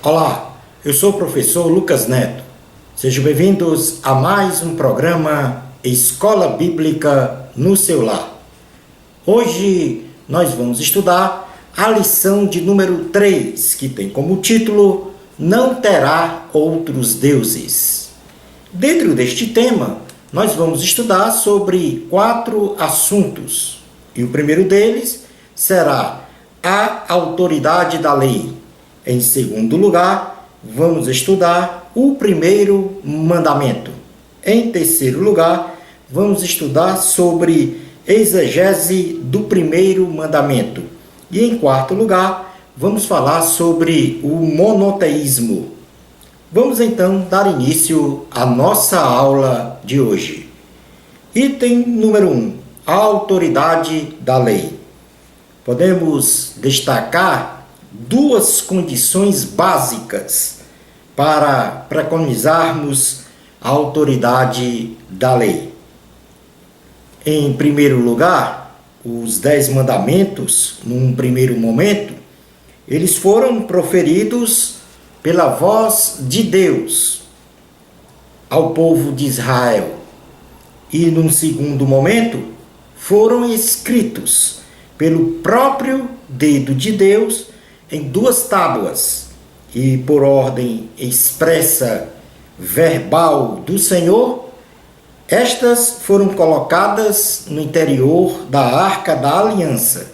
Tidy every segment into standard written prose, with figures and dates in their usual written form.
Olá, eu sou o professor Lucas Neto. Sejam bem-vindos a mais um programa Escola Bíblica no seu lar. Hoje nós vamos estudar a lição de número 3, que tem como título Não terá outros deuses. Dentro deste tema, nós vamos estudar sobre 4 assuntos. E o primeiro deles será a autoridade da lei. Em segundo lugar, vamos estudar o primeiro mandamento. Em terceiro lugar, vamos estudar sobre exegese do primeiro mandamento. E em quarto lugar, vamos falar sobre o monoteísmo. Vamos então dar início à nossa aula de hoje. Item número 1, a autoridade da lei. Podemos destacar duas condições básicas para preconizarmos a autoridade da lei. Em primeiro lugar, os 10 mandamentos, num primeiro momento, eles foram proferidos pela voz de Deus ao povo de Israel. E num segundo momento, foram escritos pelo próprio dedo de Deus em 2 tábuas, e por ordem expressa verbal do Senhor, estas foram colocadas no interior da Arca da Aliança,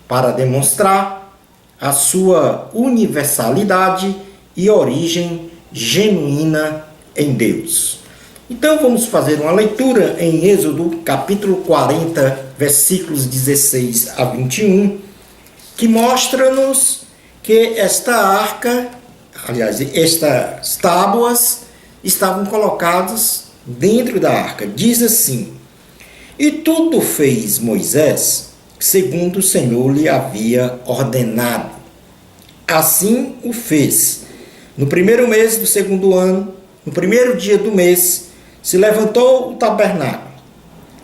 para demonstrar a sua universalidade e origem genuína em Deus. Então vamos fazer uma leitura em Êxodo capítulo 40, versículos 16 a 21, que mostra-nos que esta arca, estas tábuas estavam colocadas dentro da arca. Diz assim: E tudo fez Moisés, segundo o Senhor lhe havia ordenado. Assim o fez. No primeiro mês do segundo ano, no primeiro dia do mês, se levantou o tabernáculo.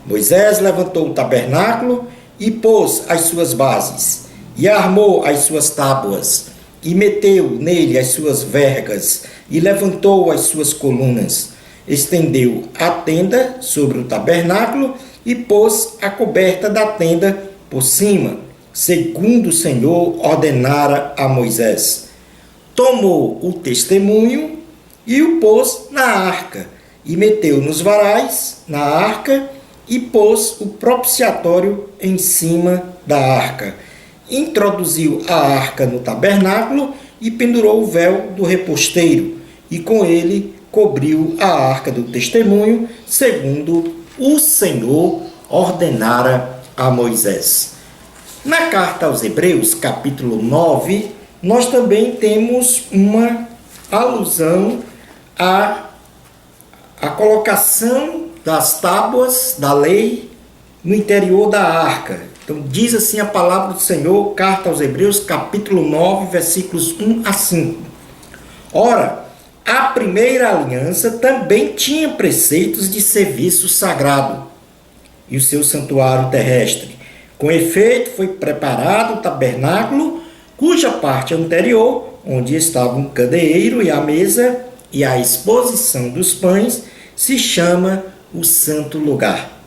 Moisés levantou o tabernáculo e pôs as suas bases, e armou as suas tábuas, e meteu nele as suas vergas, e levantou as suas colunas. Estendeu a tenda sobre o tabernáculo, e pôs a coberta da tenda por cima, segundo o Senhor ordenara a Moisés. Tomou o testemunho, e o pôs na arca, e meteu nos varais, na arca, e pôs o propiciatório em cima da arca. Introduziu a arca no tabernáculo e pendurou o véu do reposteiro, e com ele cobriu a arca do testemunho, segundo o Senhor ordenara a Moisés. Na carta aos Hebreus, capítulo 9, nós também temos uma alusão à colocação das tábuas da lei no interior da arca. Então, diz assim a palavra do Senhor, carta aos Hebreus, capítulo 9, versículos 1 a 5. Ora, a primeira aliança também tinha preceitos de serviço sagrado e o seu santuário terrestre. Com efeito, foi preparado o tabernáculo, cuja parte anterior, onde estavam o candeeiro e a mesa e a exposição dos pães, se chama o santo lugar.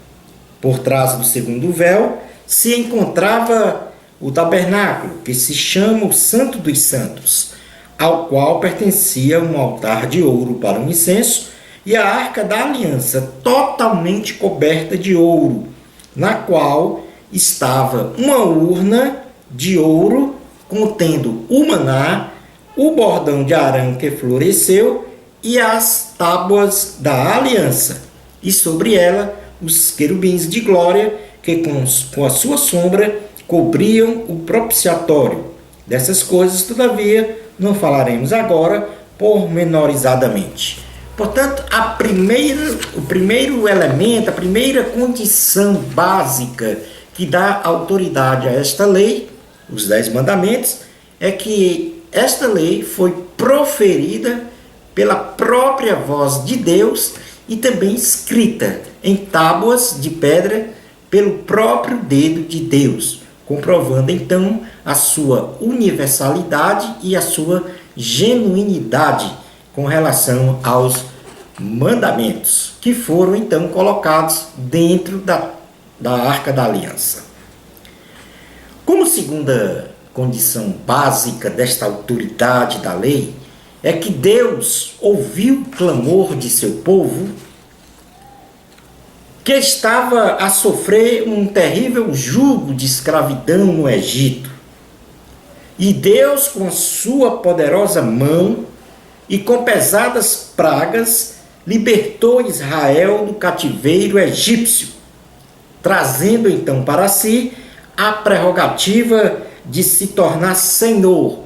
Por trás do segundo véu se encontrava o tabernáculo, que se chama o Santo dos Santos, ao qual pertencia um altar de ouro para o incenso e a arca da aliança, totalmente coberta de ouro, na qual estava uma urna de ouro contendo o maná, o bordão de Arão que floresceu e as tábuas da aliança, e sobre ela os querubins de glória que com a sua sombra cobriam o propiciatório. Dessas coisas, todavia, não falaremos agora pormenorizadamente. Portanto, o primeiro elemento, a primeira condição básica que dá autoridade a esta lei, os 10 mandamentos, é que esta lei foi proferida pela própria voz de Deus e também escrita em tábuas de pedra pelo próprio dedo de Deus. comprovando então a sua universalidade e a sua genuinidade com relação aos mandamentos, que foram então colocados dentro da Arca da Aliança. Como segunda condição básica desta autoridade da lei, é que Deus ouviu o clamor de seu povo, que estava a sofrer um terrível jugo de escravidão no Egito. E Deus, com a sua poderosa mão e com pesadas pragas, libertou Israel do cativeiro egípcio, trazendo então para si a prerrogativa de se tornar senhor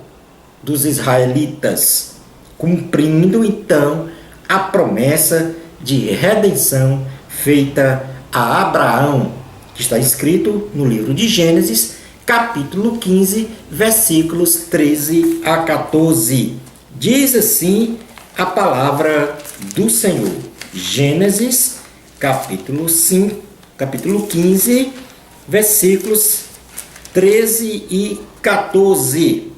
dos israelitas, cumprindo então a promessa de redenção feita a Abraão, que está escrito no livro de Gênesis, capítulo 15, versículos 13 a 14. Diz assim a palavra do Senhor. Gênesis, capítulo 15, versículos 13 e 14.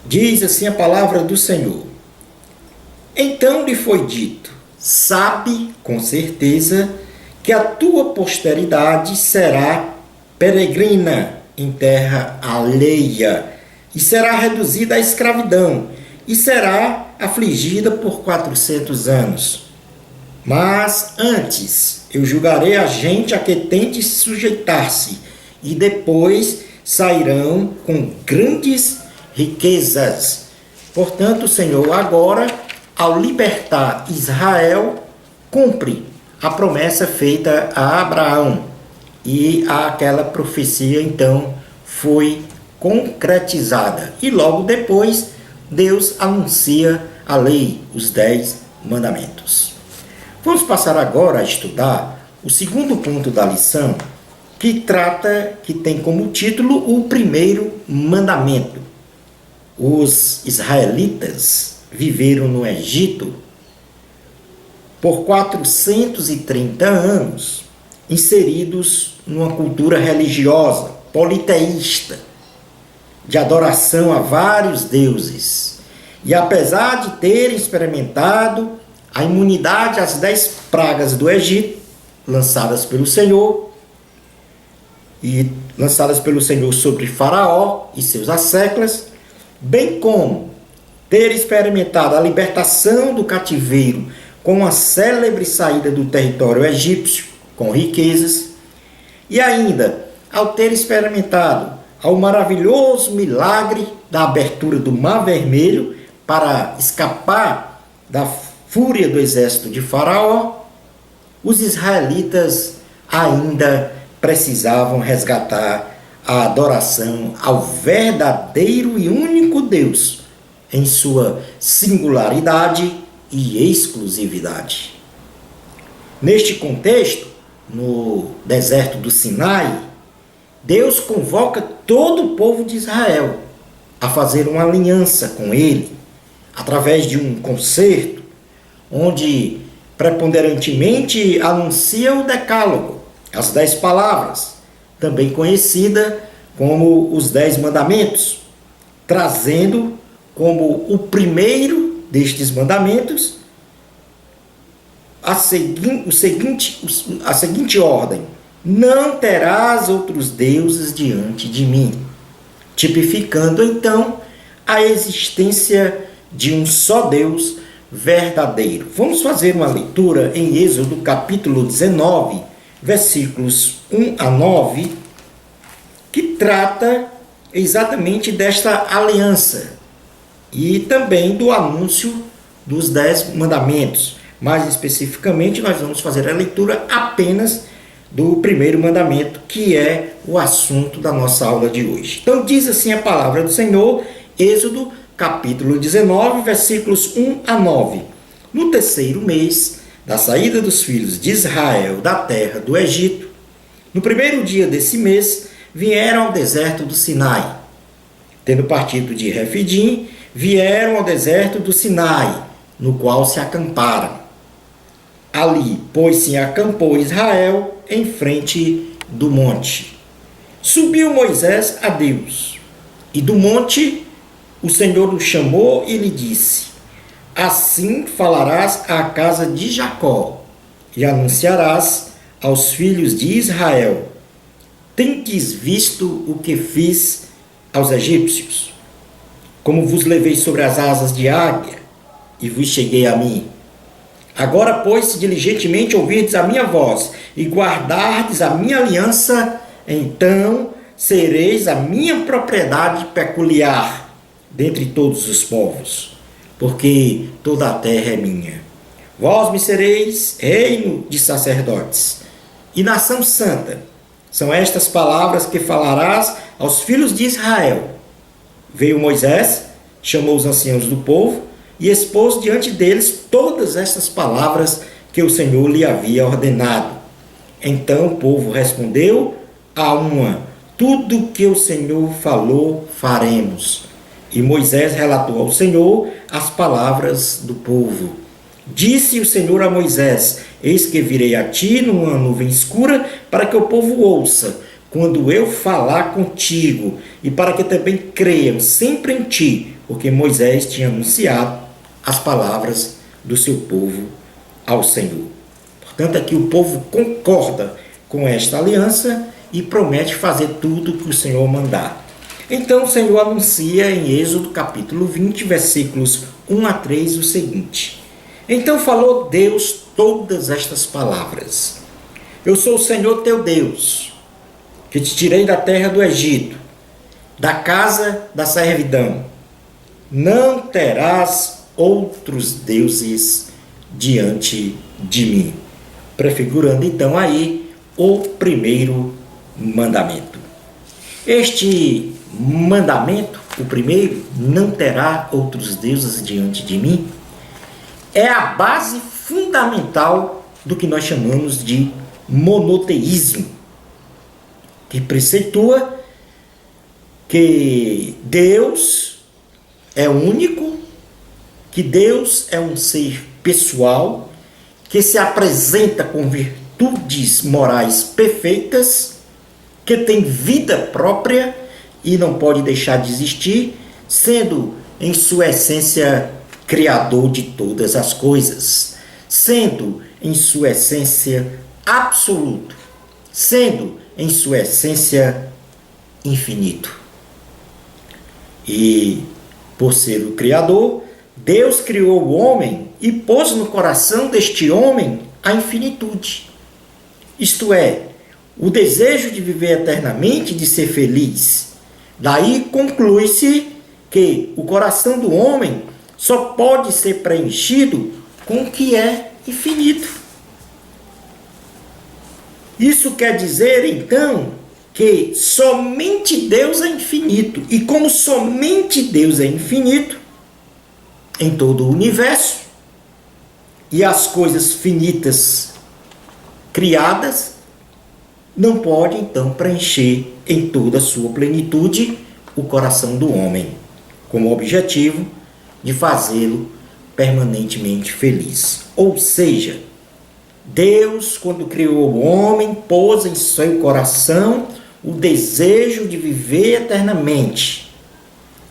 Diz assim a palavra do Senhor. Então lhe foi dito: sabe com certeza que a tua posteridade será peregrina em terra alheia, e será reduzida à escravidão, e será afligida por 400 anos. Mas antes eu julgarei a gente a que tente sujeitar-se, e depois sairão com grandes riquezas. Portanto, o Senhor agora, ao libertar Israel, cumpre a promessa feita a Abraão. E aquela profecia, então, foi concretizada. E logo depois, Deus anuncia a lei, os 10 mandamentos. Vamos passar agora a estudar o segundo ponto da lição, que tem como título o primeiro mandamento. Os israelitas viveram no Egito por 430 anos, inseridos numa cultura religiosa, politeísta, de adoração a vários deuses. E apesar de terem experimentado a imunidade às 10 pragas do Egito, lançadas pelo Senhor sobre Faraó e seus asseclas, bem como ter experimentado a libertação do cativeiro com a célebre saída do território egípcio, com riquezas, e ainda ao ter experimentado ao maravilhoso milagre da abertura do Mar Vermelho para escapar da fúria do exército de Faraó, os israelitas ainda precisavam resgatar a adoração ao verdadeiro e único Deus em sua singularidade e exclusividade. Neste contexto, no deserto do Sinai, Deus convoca todo o povo de Israel a fazer uma aliança com ele, através de um concerto, onde preponderantemente anuncia o decálogo, as 10 palavras, também conhecida como os 10 mandamentos, trazendo como o primeiro destes mandamentos a seguinte ordem: não terás outros deuses diante de mim, tipificando então a existência de um só Deus verdadeiro. Vamos fazer uma leitura em Êxodo capítulo 19, versículos 1 a 9, que trata exatamente desta aliança e também do anúncio dos 10 mandamentos. Mais especificamente, nós vamos fazer a leitura apenas do primeiro mandamento, que é o assunto da nossa aula de hoje. Então, diz assim a palavra do Senhor, Êxodo, capítulo 19, versículos 1 a 9. No terceiro mês da saída dos filhos de Israel da terra do Egito, no primeiro dia desse mês, vieram ao deserto do Sinai. Tendo partido de Refidim, vieram ao deserto do Sinai, no qual se acamparam. Ali, pois se acampou Israel em frente do monte. Subiu Moisés a Deus, e do monte o Senhor o chamou e lhe disse: Assim falarás à casa de Jacó, e anunciarás aos filhos de Israel: Tendes visto o que fiz aos egípcios? Como vos levei sobre as asas de águia, e vos cheguei a mim. Agora, pois, se diligentemente ouvirdes a minha voz, e guardardes a minha aliança, então sereis a minha propriedade peculiar dentre todos os povos, porque toda a terra é minha. Vós me sereis reino de sacerdotes e nação santa. São estas palavras que falarás aos filhos de Israel. Veio Moisés, chamou os anciãos do povo e expôs diante deles todas estas palavras que o Senhor lhe havia ordenado. Então o povo respondeu a uma: Tudo que o Senhor falou, faremos. E Moisés relatou ao Senhor as palavras do povo. Disse o Senhor a Moisés: Eis que virei a ti numa nuvem escura, para que o povo ouça quando eu falar contigo, e para que também creiam sempre em ti, porque Moisés tinha anunciado as palavras do seu povo ao Senhor. Portanto, aqui o povo concorda com esta aliança e promete fazer tudo que o Senhor mandar. Então o Senhor anuncia em Êxodo capítulo 20, versículos 1 a 3, o seguinte: Então falou Deus todas estas palavras: Eu sou o Senhor teu Deus, que te tirei da terra do Egito, da casa da servidão. Não terás outros deuses diante de mim. Prefigurando então aí o primeiro mandamento. Este mandamento, o primeiro, não terá outros deuses diante de mim, é a base fundamental do que nós chamamos de monoteísmo, que preceitua que Deus é único, que Deus é um ser pessoal, que se apresenta com virtudes morais perfeitas, que tem vida própria e não pode deixar de existir, sendo em sua essência criador de todas as coisas, sendo em sua essência absoluto, sendo em sua essência infinito. E, por ser o Criador, Deus criou o homem e pôs no coração deste homem a infinitude. Isto é, o desejo de viver eternamente, de ser feliz. Daí conclui-se que o coração do homem só pode ser preenchido com o que é infinito. Isso quer dizer, então, que somente Deus é infinito. E como somente Deus é infinito em todo o universo, e as coisas finitas criadas não pode então preencher em toda a sua plenitude o coração do homem, com o objetivo de fazê-lo permanentemente feliz. Ou seja, Deus, quando criou o homem, pôs em seu coração o desejo de viver eternamente,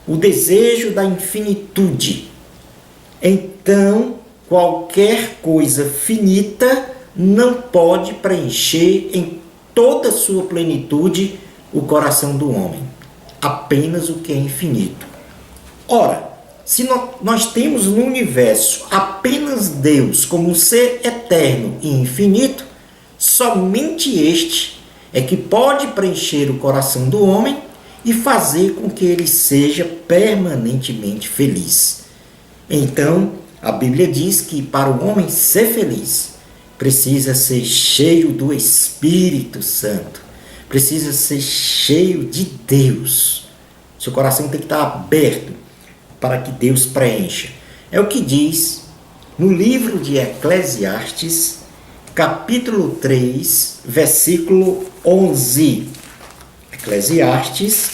o desejo da infinitude. Então, qualquer coisa finita não pode preencher em toda a sua plenitude o coração do homem, apenas o que é infinito. Ora, se nós temos no universo apenas Deus como um ser eterno e infinito, somente este é que pode preencher o coração do homem e fazer com que ele seja permanentemente feliz. Então, a Bíblia diz que para o homem ser feliz, precisa ser cheio do Espírito Santo, precisa ser cheio de Deus. Seu coração tem que estar aberto para que Deus preencha. É o que diz no livro de Eclesiastes, capítulo 3, versículo 11. Eclesiastes,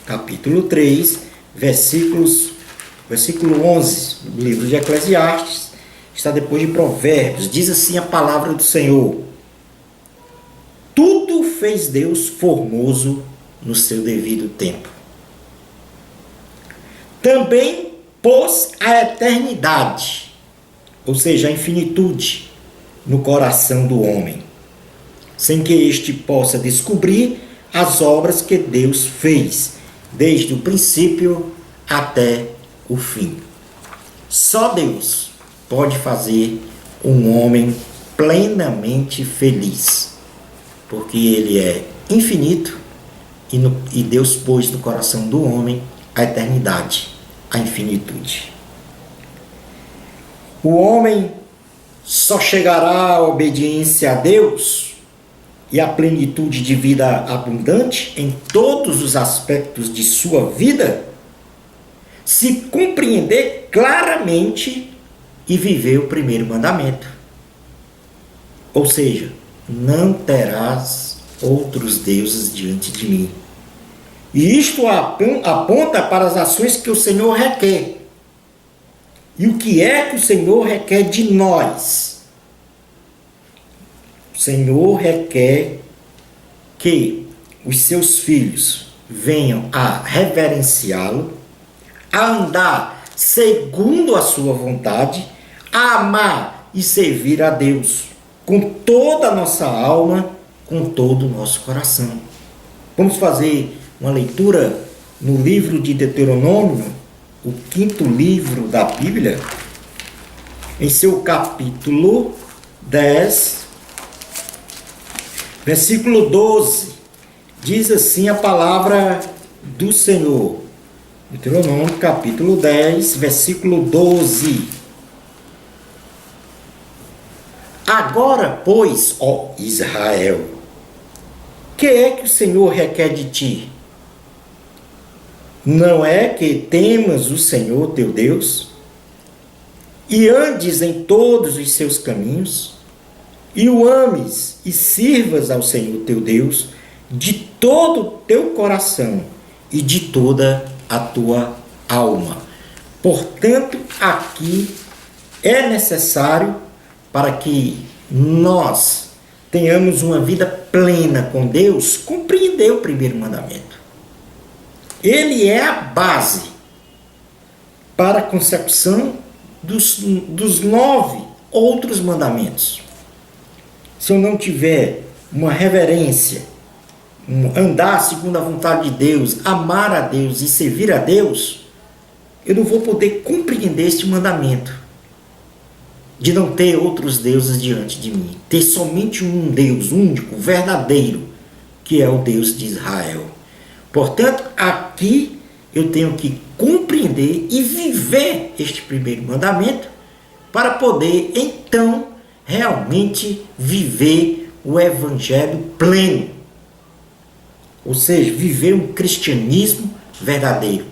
capítulo 3, versículo 11. No livro de Eclesiastes está depois de Provérbios. Diz assim a palavra do Senhor: tudo fez Deus formoso no seu devido tempo. Também pôs a eternidade, ou seja, a infinitude, no coração do homem, sem que este possa descobrir as obras que Deus fez, desde o princípio até o fim. Só Deus pode fazer um homem plenamente feliz, porque ele é infinito e Deus pôs no coração do homem a eternidade, a infinitude. O homem só chegará à obediência a Deus e à plenitude de vida abundante em todos os aspectos de sua vida se compreender claramente e viver o primeiro mandamento. Ou seja, não terás outros deuses diante de mim. E isto aponta para as ações que o Senhor requer. E o que é que o Senhor requer de nós? O Senhor requer que os seus filhos venham a reverenciá-lo, a andar segundo a sua vontade, a amar e servir a Deus com toda a nossa alma, com todo o nosso coração. Vamos fazer uma leitura no livro de Deuteronômio, o 5º livro da Bíblia, em seu capítulo 10, versículo 12, diz assim a palavra do Senhor. Deuteronômio, capítulo 10, versículo 12. Agora, pois, ó Israel, que é que o Senhor requer de ti? Não é que temas o Senhor teu Deus e andes em todos os seus caminhos e o ames e sirvas ao Senhor teu Deus de todo o teu coração e de toda a tua alma. Portanto, aqui é necessário, para que nós tenhamos uma vida plena com Deus, compreender o primeiro mandamento. Ele é a base para a consecução dos 9 outros mandamentos. Se eu não tiver uma reverência, andar segundo a vontade de Deus, amar a Deus e servir a Deus, eu não vou poder compreender este mandamento de não ter outros deuses diante de mim. Ter somente um Deus único, verdadeiro, que é o Deus de Israel. Portanto, aqui eu tenho que compreender e viver este primeiro mandamento para poder, então, realmente viver o evangelho pleno. Ou seja, viver um cristianismo verdadeiro,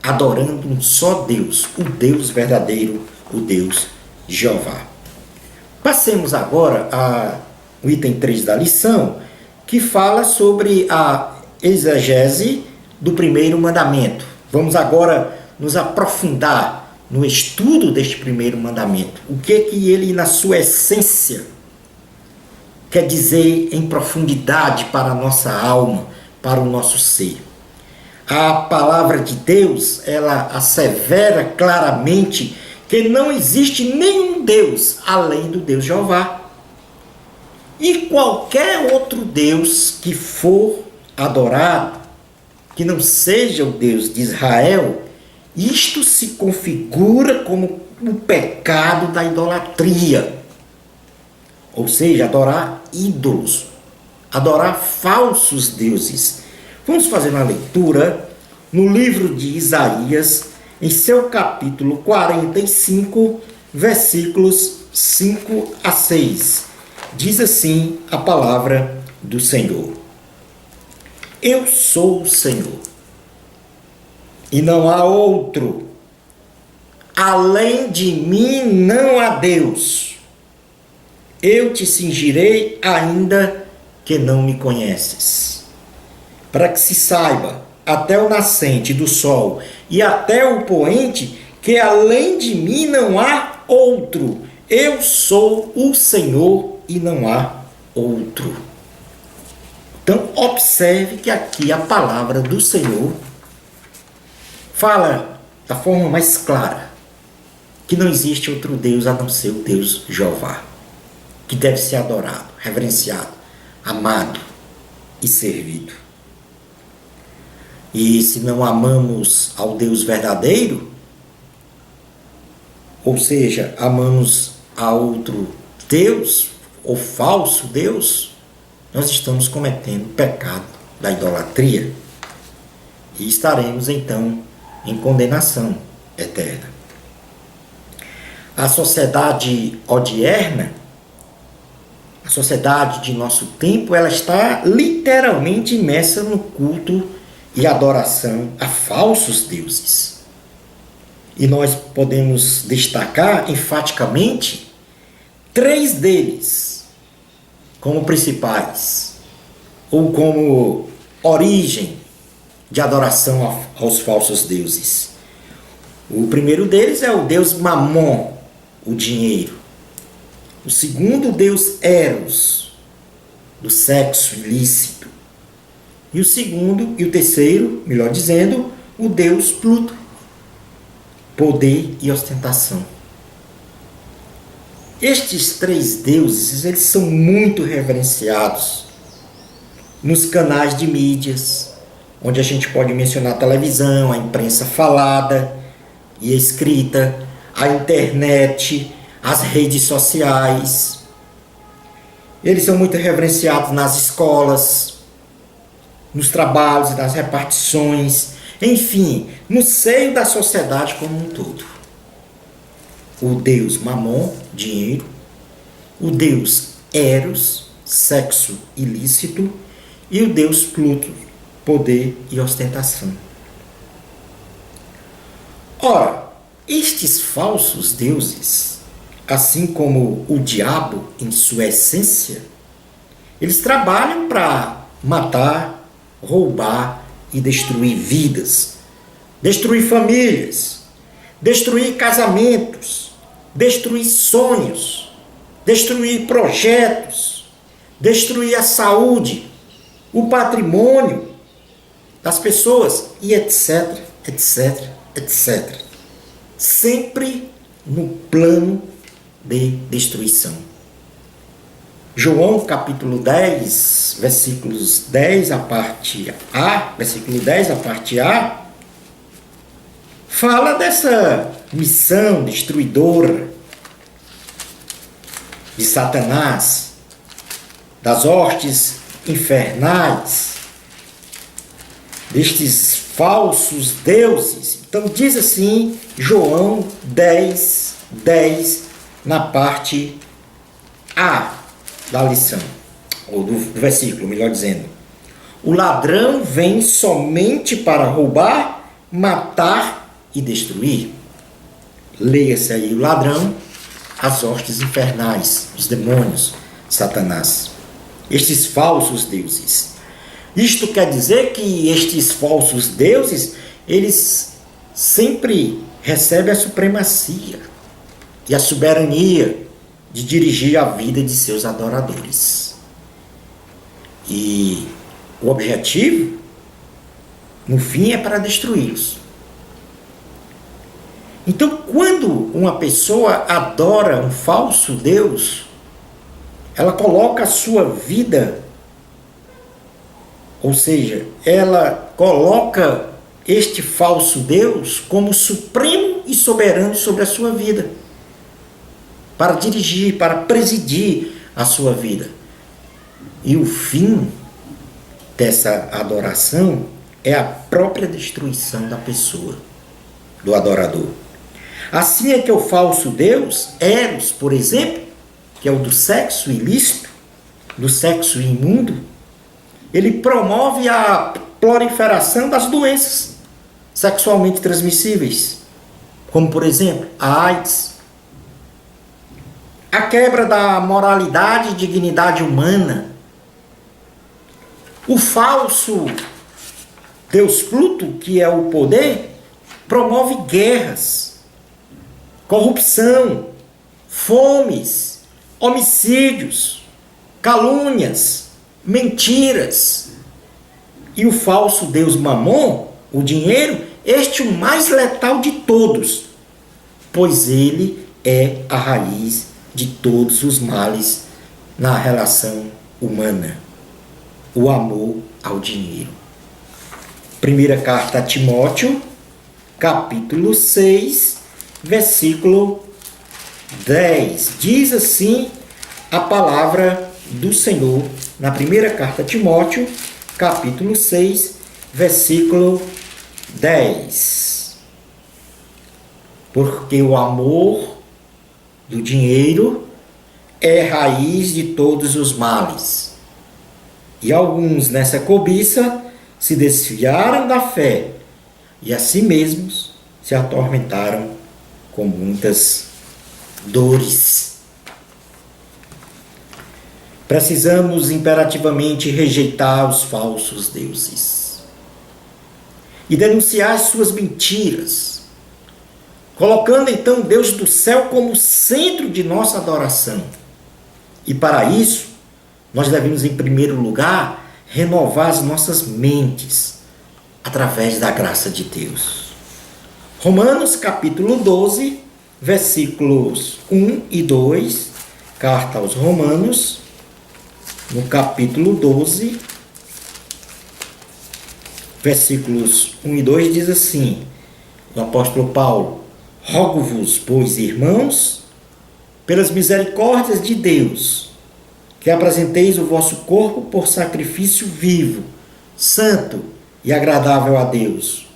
adorando um só Deus, o Deus verdadeiro, o Deus Jeová. Passemos agora ao item 3 da lição, que fala sobre a exegese do primeiro mandamento. Vamos agora nos aprofundar no estudo deste primeiro mandamento. O que ele, na sua essência, quer dizer em profundidade para a nossa alma, para o nosso ser. A palavra de Deus, ela assevera claramente que não existe nenhum Deus além do Deus Jeová. E qualquer outro Deus que for adorado, que não seja o Deus de Israel, isto se configura como o pecado da idolatria. Ou seja, adorar ídolos, adorar falsos deuses. Vamos fazer uma leitura no livro de Isaías, em seu capítulo 45, versículos 5 a 6. Diz assim a palavra do Senhor: Eu sou o Senhor, e não há outro. Além de mim não há Deus. Eu te cingirei ainda que não me conheces, para que se saiba até o nascente do sol e até o poente que além de mim não há outro. Eu sou o Senhor e não há outro. Então, observe que aqui a palavra do Senhor fala da forma mais clara que não existe outro Deus a não ser o Deus Jeová, que deve ser adorado, reverenciado, amado e servido. E se não amamos ao Deus verdadeiro, ou seja, amamos a outro Deus ou falso Deus, nós estamos cometendo o pecado da idolatria e estaremos então em condenação eterna. A sociedade odierna, a sociedade de nosso tempo, ela está literalmente imersa no culto e adoração a falsos deuses. E nós podemos destacar enfaticamente 3 deles como principais, ou como origem de adoração aos falsos deuses. O primeiro deles é o deus Mamon, o dinheiro. O segundo, o deus Eros, do sexo ilícito. E o segundo, e o terceiro, melhor dizendo, o deus Pluto, poder e ostentação. Estes 3 deuses, eles são muito reverenciados nos canais de mídias, onde a gente pode mencionar a televisão, a imprensa falada e escrita, a internet, as redes sociais. Eles são muito reverenciados nas escolas, nos trabalhos, nas repartições, enfim, no seio da sociedade como um todo. O deus Mamon, dinheiro, o deus Eros, sexo ilícito, e o deus Pluto, poder e ostentação. Ora, estes falsos deuses, assim como o diabo em sua essência, eles trabalham para matar, roubar e destruir vidas, destruir famílias, destruir casamentos, destruir sonhos, destruir projetos, destruir a saúde, o patrimônio das pessoas e etc, etc, etc. Sempre no plano de destruição. João capítulo 10, versículos 10, a parte A, versículo 10, a parte A, fala dessa missão destruidora de Satanás, das hostes infernais, destes falsos deuses. Então diz assim, João 10, 10, na parte A da lição, ou do versículo, melhor dizendo. O ladrão vem somente para roubar, matar e destruir. Leia-se aí o ladrão, as hostes infernais, os demônios, Satanás. Estes falsos deuses. Isto quer dizer que estes falsos deuses, eles sempre recebem a supremacia e a soberania de dirigir a vida de seus adoradores. E o objetivo, no fim, é para destruí-los. Então, quando uma pessoa adora um falso Deus, ela coloca a sua vida, ou seja, ela coloca este falso Deus como supremo e soberano sobre a sua vida, para dirigir, para presidir a sua vida. E o fim dessa adoração é a própria destruição da pessoa, do adorador. Assim é que o falso Deus, Eros, por exemplo, que é o do sexo ilícito, do sexo imundo, ele promove a proliferação das doenças sexualmente transmissíveis, como por exemplo a AIDS, a quebra da moralidade e dignidade humana. O falso Deus Pluto, que é o poder, promove guerras, corrupção, fomes, homicídios, calúnias, mentiras. E o falso deus Mamon, o dinheiro, este o mais letal de todos, pois ele é a raiz de todos os males na relação humana, o amor ao dinheiro. Primeira carta a Timóteo, capítulo 6, versículo 10. Diz assim a palavra do Senhor na primeira carta a Timóteo, capítulo 6, versículo 10. Porque o amor do dinheiro é raiz de todos os males. E alguns nessa cobiça se desviaram da fé e a si mesmos se atormentaram com muitas dores. Precisamos imperativamente rejeitar os falsos deuses e denunciar as suas mentiras, colocando então Deus do céu como centro de nossa adoração. E para isso, nós devemos, em primeiro lugar, renovar as nossas mentes através da graça de Deus. Romanos capítulo 12, versículos 1 e 2, carta aos Romanos, no capítulo 12, versículos 1 e 2, diz assim, o apóstolo Paulo: rogo-vos, pois, irmãos, pelas misericórdias de Deus, que apresenteis o vosso corpo por sacrifício vivo, santo e agradável a Deus,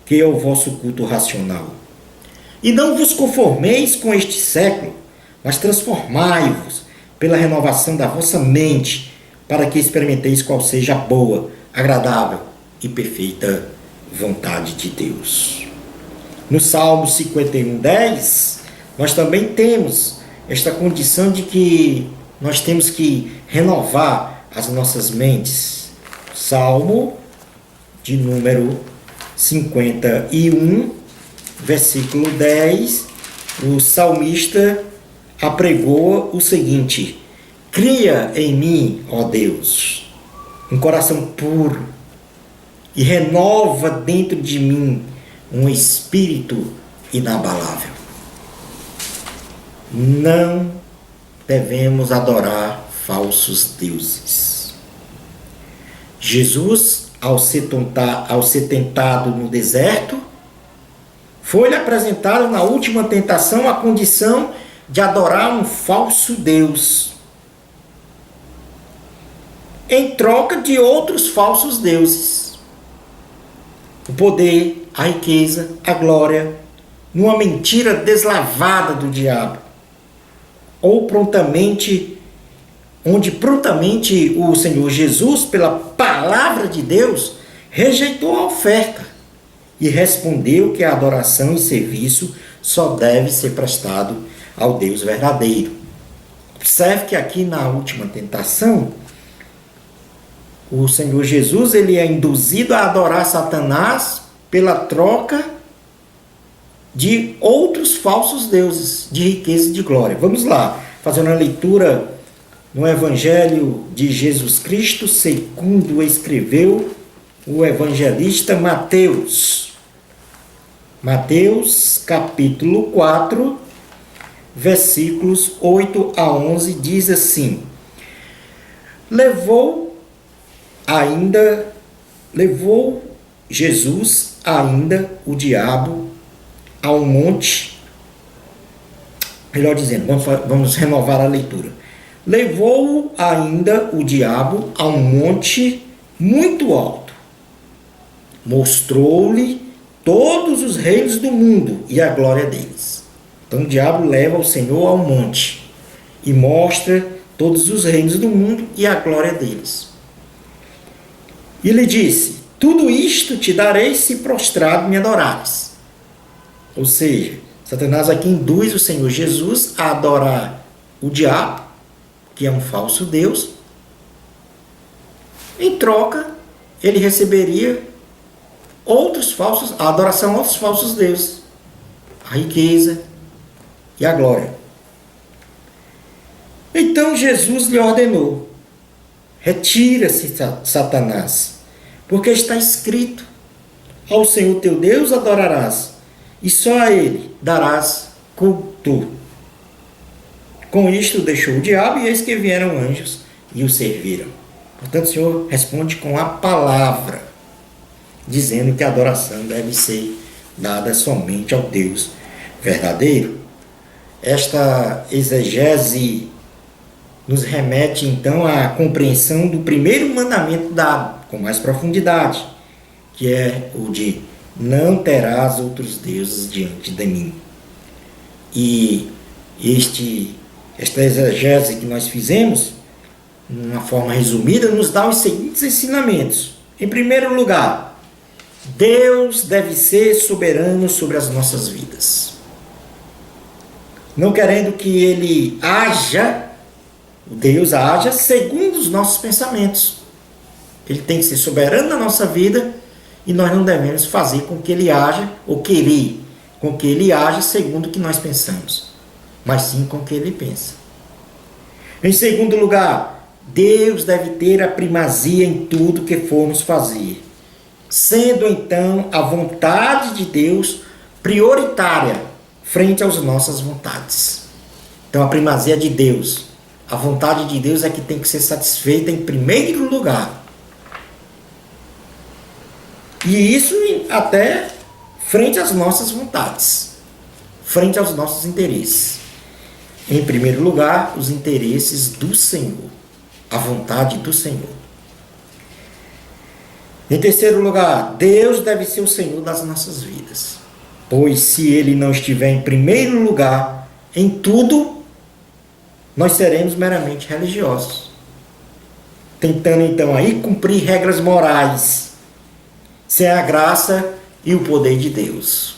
que é o vosso culto racional. E não vos conformeis com este século, mas transformai-vos pela renovação da vossa mente, para que experimenteis qual seja a boa, agradável e perfeita vontade de Deus. No Salmo 51:10, nós também temos esta condição de que nós temos que renovar as nossas mentes. Salmo de número 51, versículo 10, o salmista apregoa o seguinte: cria em mim, ó Deus, um coração puro e renova dentro de mim um espírito inabalável. Não devemos adorar falsos deuses. Jesus, ao ser tentado no deserto, foi-lhe apresentado na última tentação a condição de adorar um falso Deus, em troca de outros falsos deuses. O poder, a riqueza, a glória, numa mentira deslavada do diabo, onde prontamente o Senhor Jesus, pela palavra de Deus, rejeitou a oferta e respondeu que a adoração e serviço só deve ser prestado ao Deus verdadeiro. Observe que aqui na última tentação, o Senhor Jesus ele é induzido a adorar Satanás pela troca de outros falsos deuses de riqueza e de glória. Vamos lá, fazer uma leitura no Evangelho de Jesus Cristo, segundo escreveu o evangelista Mateus. Mateus, capítulo 4, versículos 8 a 11, diz assim: Levou Jesus ainda o diabo a um monte, melhor dizendo, vamos renovar a leitura. Levou ainda o diabo a um monte muito alto, mostrou-lhe todos os reinos do mundo e a glória deles. Então o diabo leva o Senhor ao monte e mostra todos os reinos do mundo e a glória deles. E lhe disse: tudo isto te darei se prostrado me adorares. Ou seja, Satanás aqui induz o Senhor Jesus a adorar o diabo, que é um falso Deus. Em troca, ele receberia a adoração a outros falsos deuses, a riqueza e a glória. Então Jesus lhe ordenou: retira-se, Satanás, porque está escrito: ao Senhor teu Deus adorarás, e só a Ele darás culto. Com isto deixou o diabo, e eis que vieram anjos e o serviram. Portanto, o Senhor responde com a palavra, dizendo que a adoração deve ser dada somente ao Deus verdadeiro. Esta exegese nos remete, então, à compreensão do primeiro mandamento dado, com mais profundidade, que é o de não terás outros deuses diante de mim. E esta exegese que nós fizemos, de uma forma resumida, nos dá os seguintes ensinamentos. Em primeiro lugar, Deus deve ser soberano sobre as nossas vidas. Não querendo que Ele haja, Deus haja segundo os nossos pensamentos. Ele tem que ser soberano na nossa vida e nós não devemos fazer com que Ele haja, ou querer com que Ele haja segundo o que nós pensamos, mas sim com o que Ele pensa. Em segundo lugar, Deus deve ter a primazia em tudo que formos fazer, sendo então a vontade de Deus prioritária frente às nossas vontades. Então a primazia é de Deus. A vontade de Deus é que tem que ser satisfeita em primeiro lugar. E isso até frente às nossas vontades, frente aos nossos interesses. Em primeiro lugar, os interesses do Senhor, a vontade do Senhor. Em terceiro lugar, Deus deve ser o Senhor das nossas vidas, pois se Ele não estiver em primeiro lugar em tudo, nós seremos meramente religiosos, tentando então aí cumprir regras morais, sem a graça e o poder de Deus.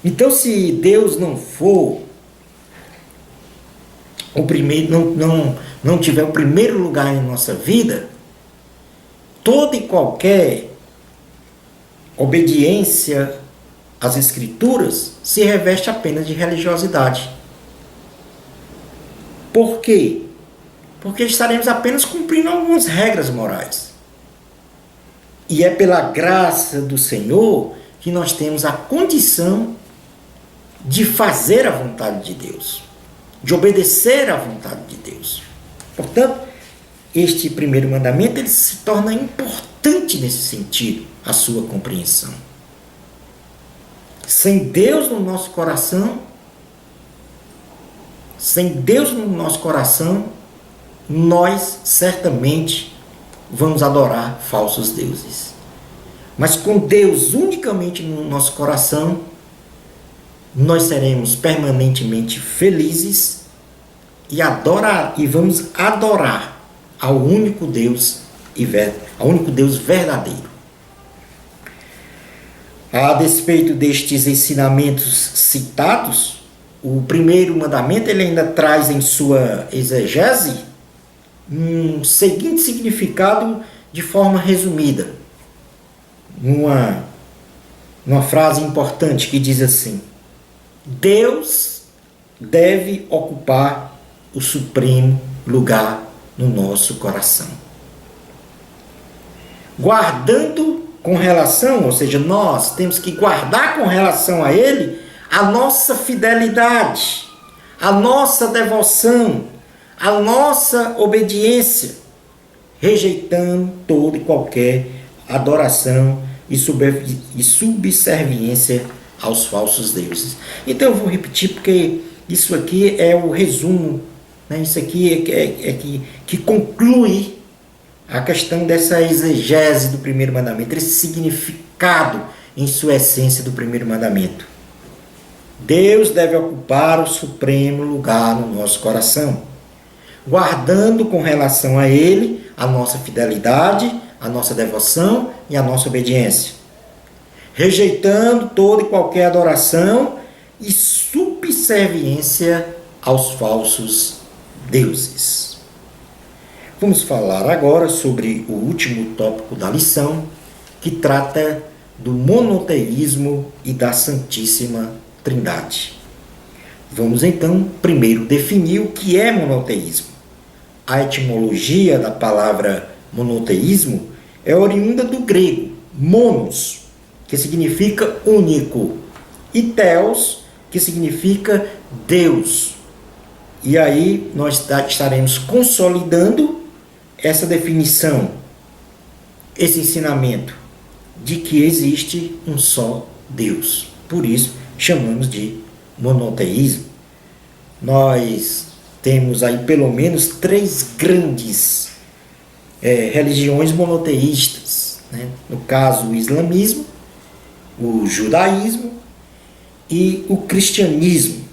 Então, se Deus não for o primeiro, não tiver o primeiro lugar em nossa vida, toda e qualquer obediência às Escrituras se reveste apenas de religiosidade. Por quê? Porque estaremos apenas cumprindo algumas regras morais. E é pela graça do Senhor que nós temos a condição de fazer a vontade de Deus, de obedecer à vontade de Deus. Portanto, este primeiro mandamento ele se torna importante nesse sentido, a sua compreensão. Sem Deus no nosso coração, nós certamente vamos adorar falsos deuses. Mas com Deus unicamente no nosso coração, nós seremos permanentemente felizes e vamos adorar ao único Deus verdadeiro. A despeito destes ensinamentos citados, o primeiro mandamento ele ainda traz em sua exegese um seguinte significado de forma resumida. Uma frase importante que diz assim: Deus deve ocupar o supremo lugar no nosso coração. Guardando com relação, ou seja, nós temos que guardar com relação a Ele a nossa fidelidade, a nossa devoção, a nossa obediência, rejeitando toda e qualquer adoração e subserviência aos falsos deuses. Então eu vou repetir porque isso aqui é o resumo, né? Isso aqui que conclui a questão dessa exegese do primeiro mandamento, esse significado em sua essência do primeiro mandamento. Deus deve ocupar o supremo lugar no nosso coração, guardando com relação a Ele a nossa fidelidade, a nossa devoção e a nossa obediência, rejeitando toda e qualquer adoração e subserviência aos falsos deuses. Vamos falar agora sobre o último tópico da lição, que trata do monoteísmo e da Santíssima Trindade. Vamos então primeiro definir o que é monoteísmo. A etimologia da palavra monoteísmo é oriunda do grego monos, que significa único, e theos, que significa Deus. E aí nós estaremos consolidando essa definição, esse ensinamento de que existe um só Deus. Por isso chamamos de monoteísmo. Nós temos aí pelo menos 3 grandes religiões monoteístas, né? No caso, o islamismo, o judaísmo e o cristianismo.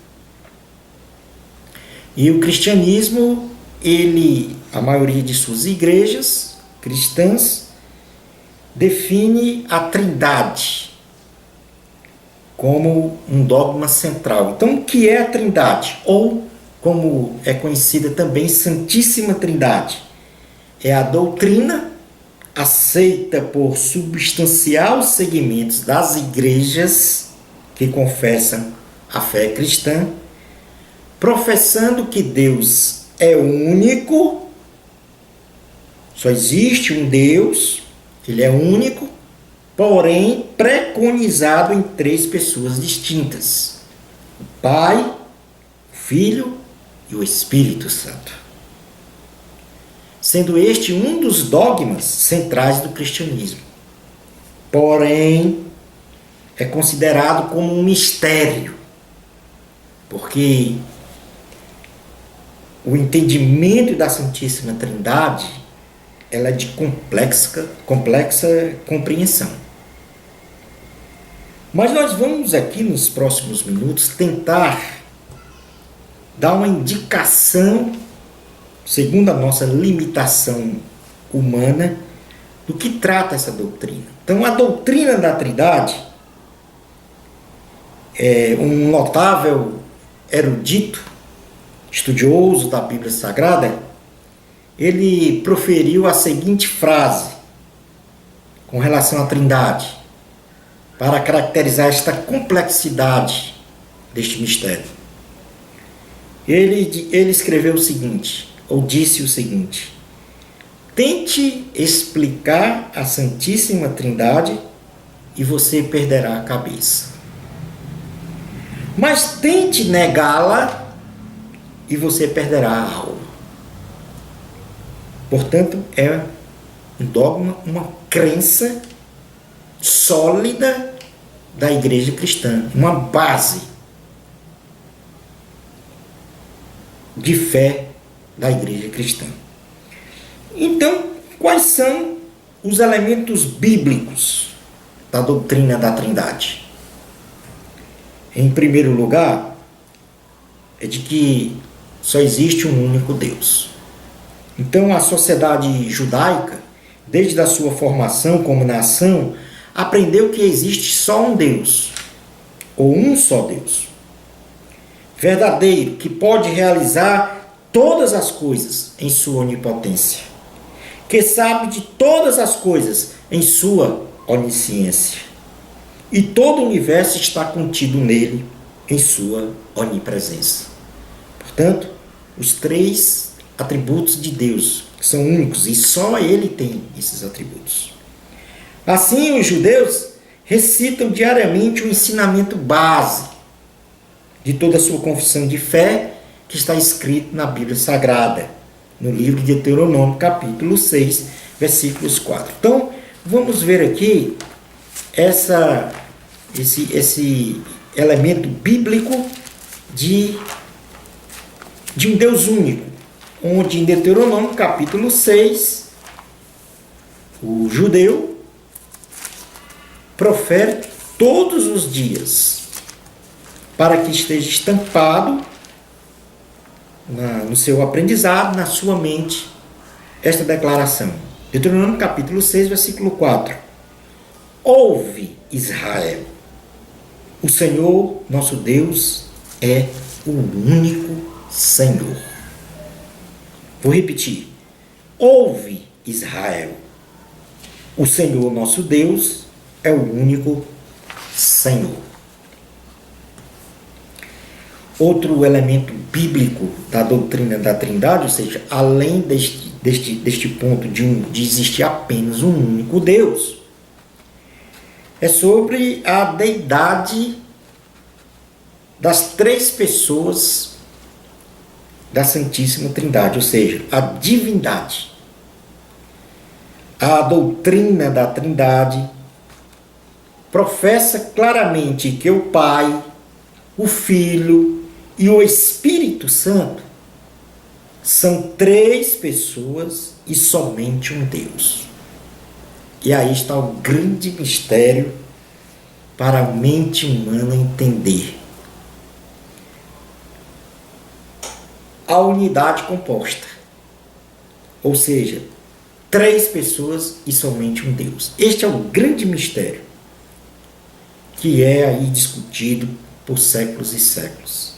E o cristianismo, a maioria de suas igrejas cristãs, define a Trindade como um dogma central. Então, o que é a Trindade? Ou, como é conhecida também, Santíssima Trindade? É a doutrina aceita por substanciais segmentos das igrejas que confessam a fé cristã, professando que Deus é único, só existe um Deus, ele é único, porém preconizado em 3 pessoas distintas: o Pai, o Filho e o Espírito Santo. Sendo este um dos dogmas centrais do cristianismo. Porém, é considerado como um mistério, porque o entendimento da Santíssima Trindade ela é de complexa compreensão. Mas nós vamos aqui nos próximos minutos tentar dar uma indicação, segundo a nossa limitação humana, do que trata essa doutrina. Então, a doutrina da Trindade, um notável erudito, estudioso da Bíblia Sagrada, ele proferiu a seguinte frase com relação à Trindade, para caracterizar esta complexidade deste mistério. Ele escreveu o seguinte, ou disse o seguinte: tente explicar a Santíssima Trindade e você perderá a cabeça. Mas tente negá-la e você perderá a alma. Portanto, é um dogma, uma crença sólida da igreja cristã, uma base de fé da igreja cristã. Então, quais são os elementos bíblicos da doutrina da Trindade? Em primeiro lugar, é de que só existe um único Deus. Então, a sociedade judaica, desde a sua formação como nação, aprendeu que existe só um Deus, ou um só Deus, verdadeiro, que pode realizar todas as coisas em sua onipotência, que sabe de todas as coisas em sua onisciência, e todo o universo está contido nele em sua onipresença. Portanto, os 3 atributos de Deus são únicos e só ele tem esses atributos. Assim, os judeus recitam diariamente o ensinamento base de toda a sua confissão de fé, que está escrito na Bíblia Sagrada, no livro de Deuteronômio, capítulo 6, versículos 4. Então, vamos ver aqui esse elemento bíblico de um Deus único, onde em Deuteronômio, capítulo 6, o judeu profere todos os dias, para que esteja estampado no seu aprendizado, na sua mente, esta declaração. Deuteronômio capítulo 6, versículo 4. Ouve, Israel, o Senhor nosso Deus é o único Senhor. Vou repetir. Ouve, Israel, o Senhor nosso Deus é o único Senhor. outro elemento bíblico da doutrina da Trindade, ou seja, além deste ponto de existir apenas um único Deus, é sobre a deidade das três pessoas da Santíssima Trindade, ou seja, a divindade. A doutrina da Trindade professa claramente que o Pai, o Filho e o Espírito Santo são três pessoas e somente um Deus. E aí está o grande mistério para a mente humana entender. A unidade composta, ou seja, três pessoas e somente um Deus. Este é o grande mistério que é aí discutido por séculos e séculos.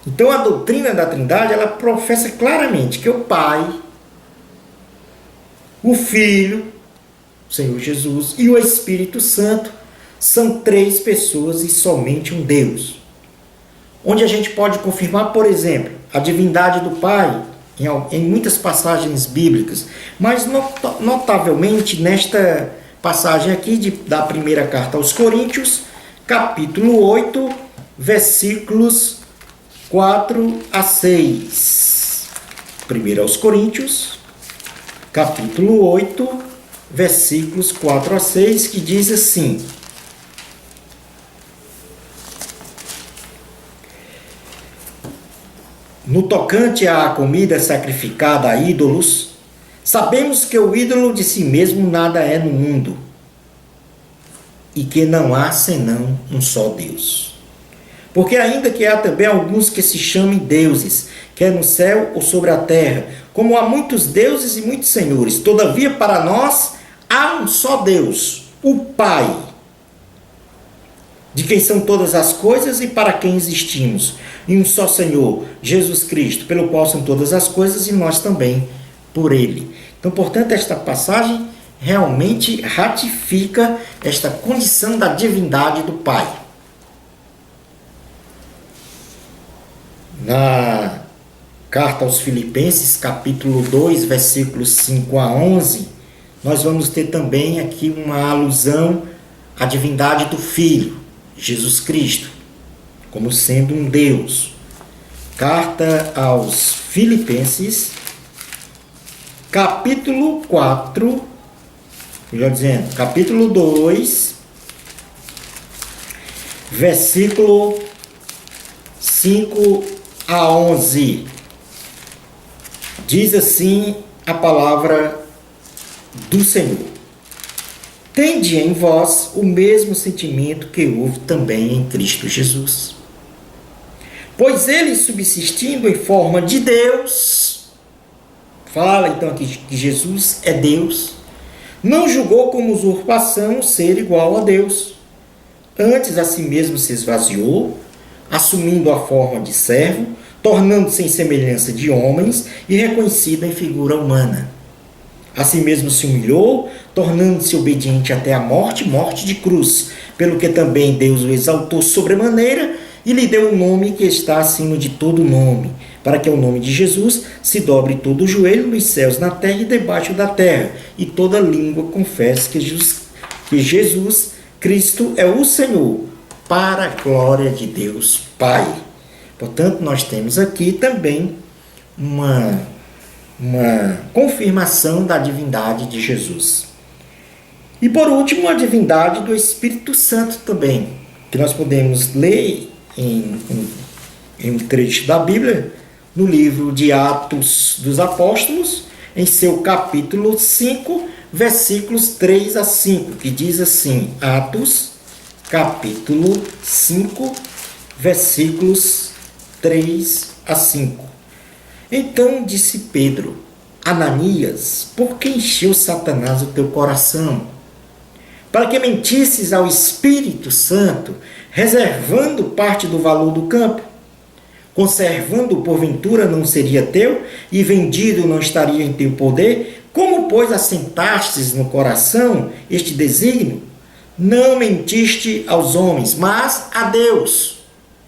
Então a doutrina da Trindade, ela professa claramente que o Pai, o Filho, o Senhor Jesus, e o Espírito Santo são três pessoas e somente um Deus. Onde a gente pode confirmar, por exemplo, a divindade do Pai em muitas passagens bíblicas, mas notavelmente nesta passagem aqui da primeira carta aos Coríntios, capítulo 8, versículos 4 a 6. 1 aos Coríntios, capítulo 8, versículos 4 a 6, que diz assim: no tocante à comida sacrificada a ídolos, sabemos que o ídolo de si mesmo nada é no mundo, e que não há senão um só Deus. Porque ainda que há também alguns que se chamem deuses, quer no céu ou sobre a terra, como há muitos deuses e muitos senhores, todavia para nós há um só Deus, o Pai, de quem são todas as coisas e para quem existimos, e um só Senhor, Jesus Cristo, pelo qual são todas as coisas e nós também por Ele. Então, portanto, esta passagem realmente ratifica esta condição da divindade do Pai. Na carta aos Filipenses, capítulo 2, versículos 5 a 11, nós vamos ter também aqui uma alusão à divindade do Filho, Jesus Cristo, como sendo um Deus. Carta aos Filipenses, capítulo 4, melhor dizendo, capítulo 2, versículo 5 a 11. Diz assim a palavra do Senhor: tende em vós o mesmo sentimento que houve também em Cristo Jesus. Pois ele, subsistindo em forma de Deus, fala então aqui que Jesus é Deus, não julgou como usurpação ser igual a Deus. Antes a si mesmo se esvaziou, assumindo a forma de servo, tornando-se em semelhança de homens e reconhecido em figura humana. A si mesmo se humilhou, tornando-se obediente até a morte, morte de cruz, pelo que também Deus o exaltou sobremaneira e lhe deu um nome que está acima de todo nome, para que ao nome de Jesus se dobre todo o joelho nos céus, na terra e debaixo da terra, e toda língua confesse que Jesus Cristo é o Senhor, para a glória de Deus Pai. Portanto, nós temos aqui também uma confirmação da divindade de Jesus. E por último, a divindade do Espírito Santo também, que nós podemos ler em um trecho da Bíblia, no livro de Atos dos Apóstolos, em seu capítulo 5, versículos 3 a 5, que diz assim, Atos, capítulo 5, versículos 3 a 5. Então disse Pedro: Ananias, por que encheu Satanás o teu coração? Para que mentisses ao Espírito Santo, reservando parte do valor do campo? Conservando, porventura, não seria teu, e vendido não estaria em teu poder? Como, pois, assentastes no coração este desígnio? Não mentiste aos homens, mas a Deus.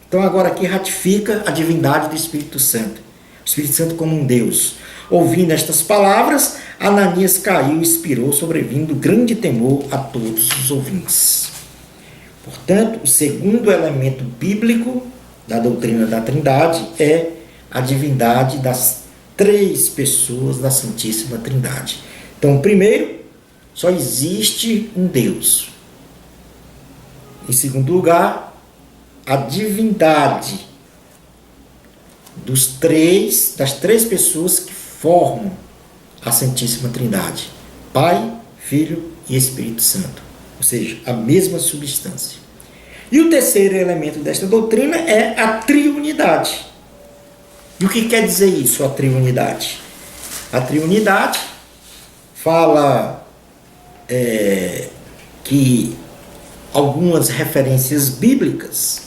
Então agora aqui ratifica a divindade do Espírito Santo. O Espírito Santo como um Deus. Ouvindo estas palavras, Ananias caiu e expirou, sobrevindo grande temor a todos os ouvintes. Portanto, o segundo elemento bíblico da doutrina da Trindade é a divindade das três pessoas da Santíssima Trindade. Então, primeiro, só existe um Deus. Em segundo lugar, a divindade das três pessoas que formam a Santíssima Trindade: Pai, Filho e Espírito Santo. Ou seja, a mesma substância. E o terceiro elemento desta doutrina é a triunidade. E o que quer dizer isso, a triunidade? A triunidade fala que algumas referências bíblicas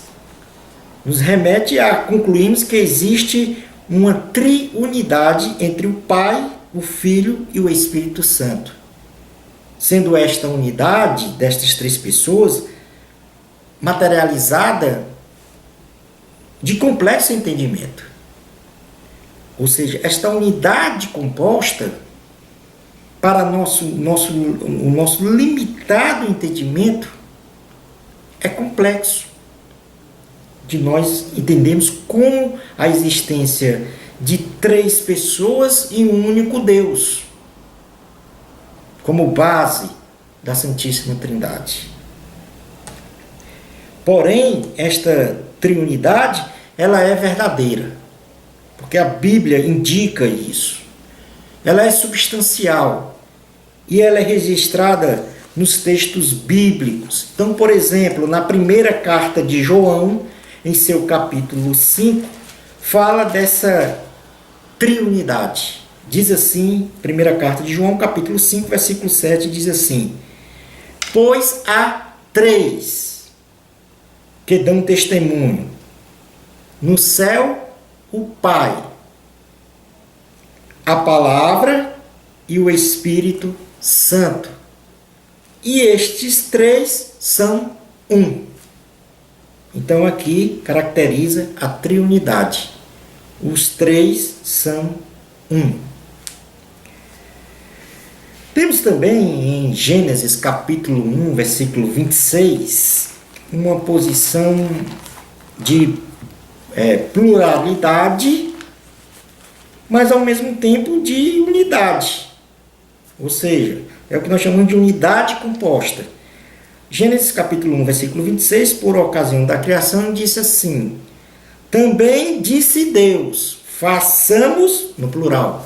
nos remete a concluirmos que existe uma triunidade entre o Pai, o Filho e o Espírito Santo. Sendo esta unidade destas três pessoas materializada de complexo entendimento. Ou seja, esta unidade composta, para o nosso limitado entendimento, é complexo. De nós entendemos como a existência de três pessoas e um único Deus, como base da Santíssima Trindade. Porém, esta triunidade, ela é verdadeira, porque a Bíblia indica isso. Ela é substancial e ela é registrada nos textos bíblicos. Então, por exemplo, na primeira carta de João, em seu capítulo 5, fala dessa triunidade. Diz assim, primeira carta de João, capítulo 5, versículo 7, diz assim: pois há três que dão testemunho: no céu, o Pai, a Palavra e o Espírito Santo. E estes três são um. Então aqui caracteriza a triunidade. Os três são um. Temos também em Gênesis capítulo 1, versículo 26, uma posição de pluralidade, mas ao mesmo tempo de unidade. Ou seja, é o que nós chamamos de unidade composta. Gênesis capítulo 1, versículo 26, por ocasião da criação, disse assim: também disse Deus, façamos, no plural,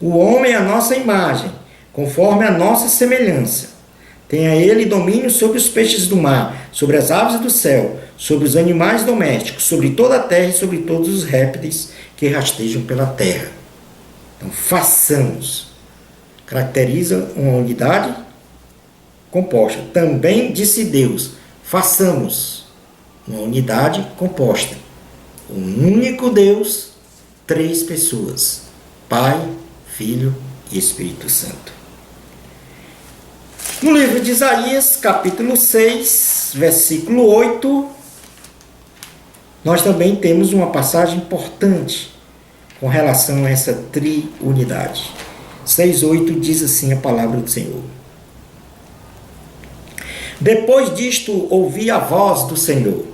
o homem à nossa imagem, conforme a nossa semelhança. Tenha ele domínio sobre os peixes do mar, sobre as aves do céu, sobre os animais domésticos, sobre toda a terra e sobre todos os répteis que rastejam pela terra. Então, façamos. Caracteriza uma unidade composta. Também disse Deus, façamos. Uma unidade composta. Um único Deus, três pessoas: Pai, Filho e Espírito Santo. No livro de Isaías, capítulo 6, versículo 8, nós também temos uma passagem importante com relação a essa triunidade. 6:8 diz assim a palavra do Senhor: depois disto ouvi a voz do Senhor,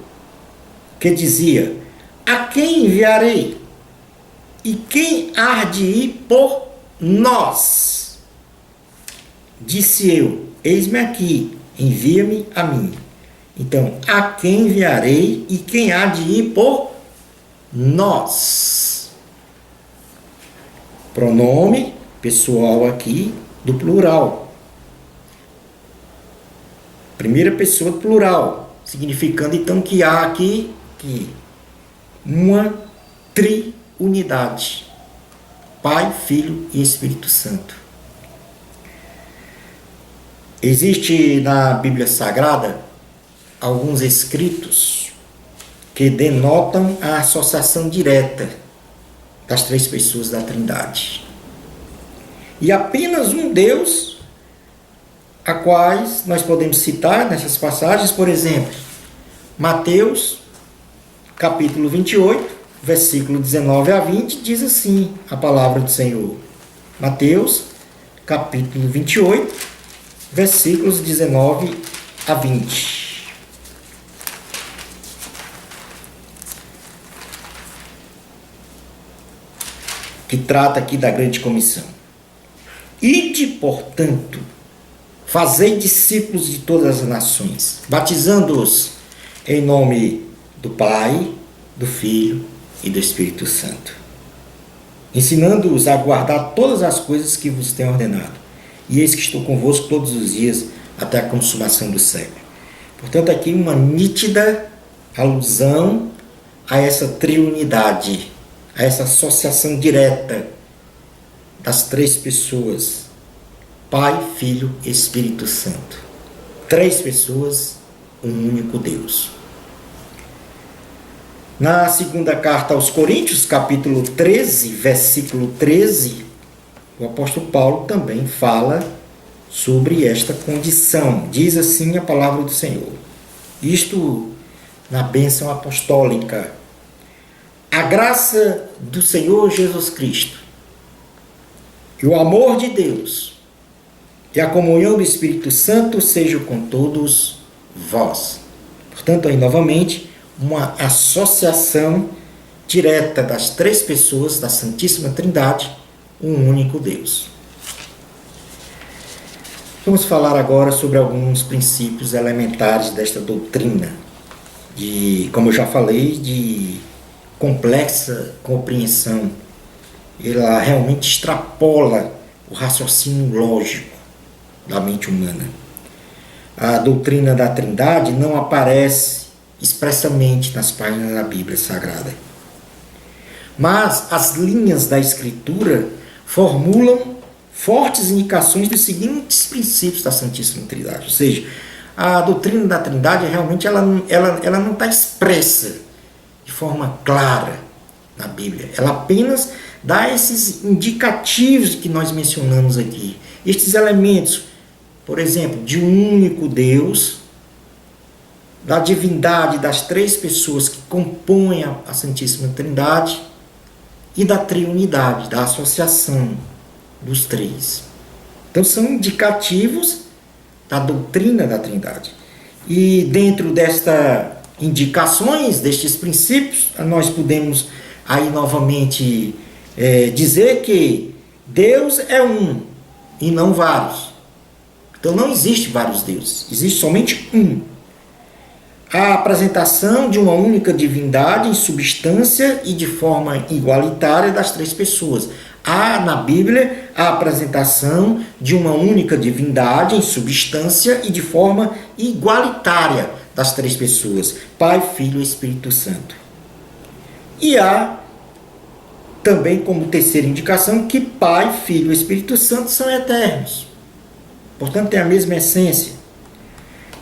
que dizia: a quem enviarei? E quem há de ir por nós? Disse eu: eis-me aqui, envia-me a mim. Então, a quem enviarei e quem há de ir por nós? Pronome pessoal aqui do plural. Primeira pessoa do plural, significando então que há aqui uma triunidade: Pai, Filho e Espírito Santo. Existe na Bíblia Sagrada alguns escritos que denotam a associação direta das três pessoas da Trindade. E apenas um Deus, a quais nós podemos citar nessas passagens, por exemplo, Mateus, capítulo 28, versículo 19 a 20, diz assim a palavra do Senhor. Mateus, capítulo 28, versículos 19 a 20. Que trata aqui da grande comissão. Ide, portanto, fazei discípulos de todas as nações, batizando-os em nome do Pai, do Filho e do Espírito Santo, ensinando-os a guardar todas as coisas que vos tenho ordenado. E eis que estou convosco todos os dias até a consumação do século. Portanto, aqui uma nítida alusão a essa triunidade, a essa associação direta das três pessoas, Pai, Filho e Espírito Santo. Três pessoas, um único Deus. Na segunda carta aos Coríntios, capítulo 13, versículo 13, o apóstolo Paulo também fala sobre esta condição. Diz assim a palavra do Senhor. Isto na bênção apostólica. A graça do Senhor Jesus Cristo e o amor de Deus e a comunhão do Espírito Santo sejam com todos vós. Portanto, aí novamente, uma associação direta das três pessoas da Santíssima Trindade, um único Deus. Vamos falar agora sobre alguns princípios elementares desta doutrina, como eu já falei, de complexa compreensão. Ela realmente extrapola o raciocínio lógico da mente humana. A doutrina da Trindade não aparece expressamente nas páginas da Bíblia Sagrada, mas as linhas da Escritura formulam fortes indicações dos seguintes princípios da Santíssima Trindade. Ou seja, a doutrina da Trindade realmente ela não está expressa de forma clara na Bíblia. Ela apenas dá esses indicativos que nós mencionamos aqui. Estes elementos, por exemplo, de um único Deus, da divindade das três pessoas que compõem a Santíssima Trindade e da triunidade, da associação dos três. Então são indicativos da doutrina da Trindade. E dentro destas indicações, destes princípios, nós podemos aí novamente dizer que Deus é um e não vários. Então não existe vários deuses, existe somente um. A apresentação de uma única divindade em substância e de forma igualitária das três pessoas. Há na Bíblia a apresentação de uma única divindade em substância e de forma igualitária das três pessoas, Pai, Filho e Espírito Santo. E há também como terceira indicação que Pai, Filho e Espírito Santo são eternos. Portanto, tem a mesma essência.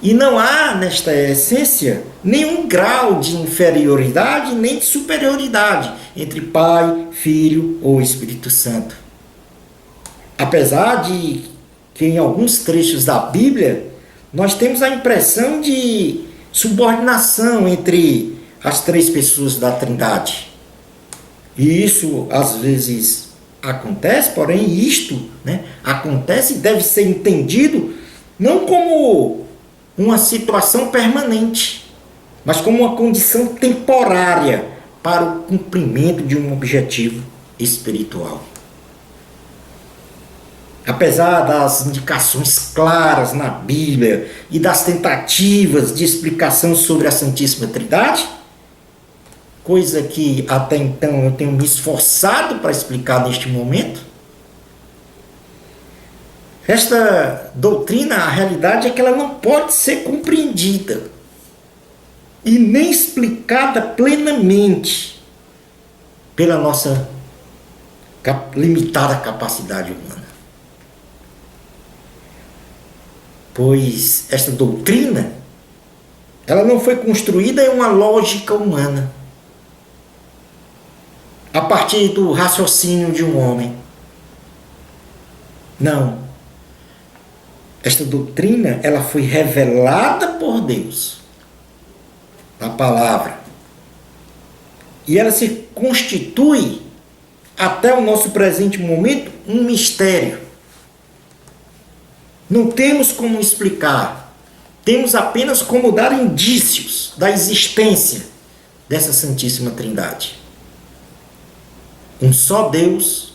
E não há nesta essência nenhum grau de inferioridade nem de superioridade entre Pai, Filho ou Espírito Santo. Apesar de que em alguns trechos da Bíblia nós temos a impressão de subordinação entre as três pessoas da Trindade. E isso às vezes acontece, porém isto acontece e deve ser entendido não como uma situação permanente, mas como uma condição temporária para o cumprimento de um objetivo espiritual. Apesar das indicações claras na Bíblia e das tentativas de explicação sobre a Santíssima Trindade, coisa que até então eu tenho me esforçado para explicar neste momento, esta doutrina, a realidade é que ela não pode ser compreendida e nem explicada plenamente pela nossa limitada capacidade humana. Pois esta doutrina, ela não foi construída em uma lógica humana, a partir do raciocínio de um homem. Não. Esta doutrina, ela foi revelada por Deus na palavra E ela se constitui, até o nosso presente momento, um mistério. Não temos como explicar, temos apenas como dar indícios da existência dessa Santíssima Trindade. Um só Deus,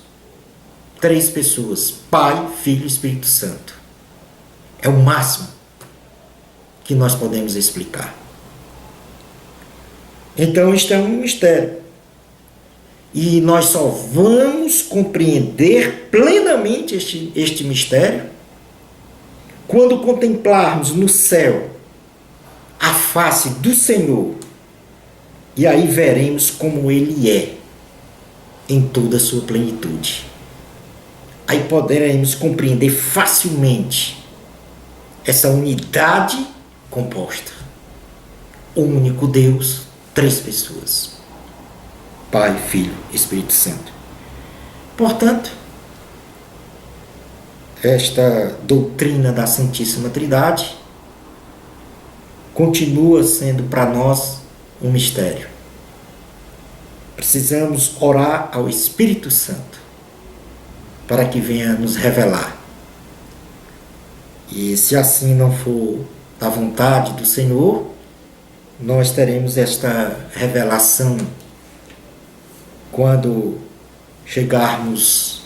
três pessoas, Pai, Filho e Espírito Santo. É o máximo que nós podemos explicar. Então, isto é um mistério. E nós só vamos compreender plenamente este mistério quando contemplarmos no céu a face do Senhor. E aí veremos como Ele é em toda a sua plenitude. Aí poderemos compreender facilmente essa unidade composta. O único Deus, três pessoas. Pai, Filho, Espírito Santo. Portanto, esta doutrina da Santíssima Trindade continua sendo para nós um mistério. Precisamos orar ao Espírito Santo para que venha nos revelar. E se assim não for da vontade do Senhor, nós teremos esta revelação quando chegarmos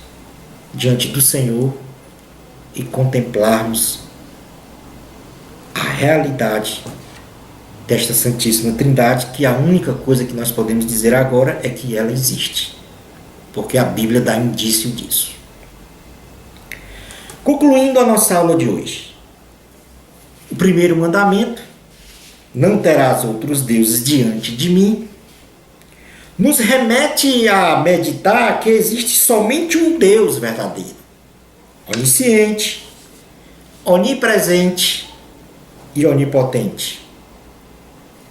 diante do Senhor e contemplarmos a realidade desta Santíssima Trindade, que a única coisa que nós podemos dizer agora é que ela existe, porque a Bíblia dá indício disso. Concluindo a nossa aula de hoje, o primeiro mandamento, não terás outros deuses diante de mim, nos remete a meditar que existe somente um Deus verdadeiro, onisciente, onipresente e onipotente,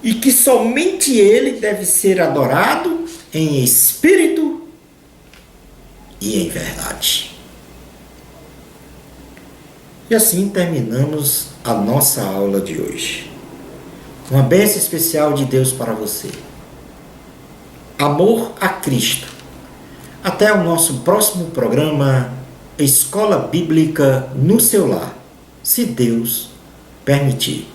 e que somente Ele deve ser adorado em espírito e em verdade. E assim terminamos a nossa aula de hoje. Uma bênção especial de Deus para você. Amor a Cristo. Até o nosso próximo programa Escola Bíblica no seu lar, se Deus permitir.